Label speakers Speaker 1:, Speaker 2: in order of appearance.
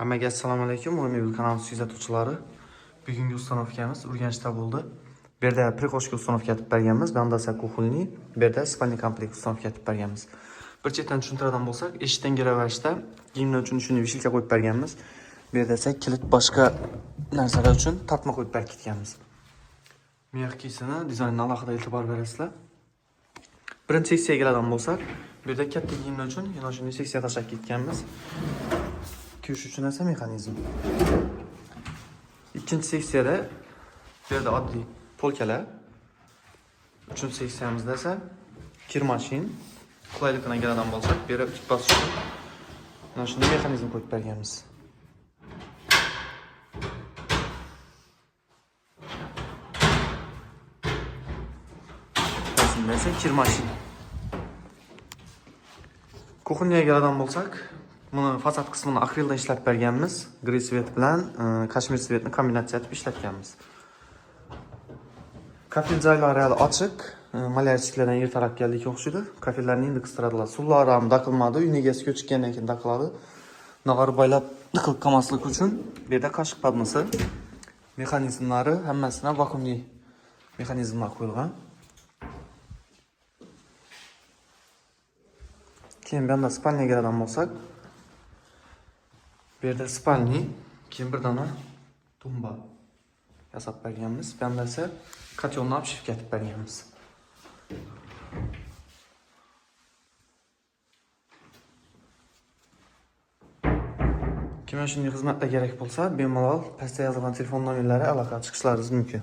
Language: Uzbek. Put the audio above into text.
Speaker 1: Hammaga assalomu alaykum. Mo'min kanal kuzatuvchilari. Bugungi ustanovkamiz Urganchda bo'ldi. Bu yerda prikoshka ustanovka etib berganmiz. Banda esa kuxulni, bu yerda spalni komplekt ustanovka etib berganmiz. Bir chetdan tushuntiradigan bo'lsak, eshikdan giravashda kiyimlar uchun shuni vishilka qo'yib berganmiz. Bu yerda esa kilit boshqa narsalar uchun tapma qo'yib berib ketganmiz. Miyaqisini dizaynga alohida e'tibor berasizlar. Birinchi seksiyaga keladigan bo'lsak, bu yerda katta kiyimlar uchun yana shunday seksiya tashlab ketganmiz. Kuyish uchun esa mexanizm. İkinci seksiyada bu yerda oddiy polkalar. Uchinchi seksiyamizda esa kir mashin. Qulaylikdan keladigan bo'lsak, bu yerda tik bosish uchun mana shunday mexanizm qo'yib berganmiz. Aslında esa kir mashin. Kuxunyaga keladigan bo'lsak, buni fasad qismini akrildan ishlab berganmiz. Grey svet bilan kashmir svetni kombinatsiya etib ishlatganmiz. Kafel joylari hali ochiq, malyarchiklardan yer tarab keldik o'xshaydi. Kafellarni endi qistiradilar. Suvlar ham daqilmadi, uy egasi ko'chgandan keyin daqiladi. Nog'ori boylab diqilib qolmaslik uchun bu yerda qoshiq padmasi, mexanizmlari hammasini vakuumli mexanizmlar qo'yilgan. Keyin bunda spalniga keladigan bo'lsak, bu yerda spalni, keyin bir dona tumba yasab berganmiz. Bunda esa katyonni obshivka etib berganmiz. Kimga shunday xizmatlar kerak bo'lsa, bemalol pastda yozilgan telefon nomerlari aloqa chiqishlaringiz mumkin.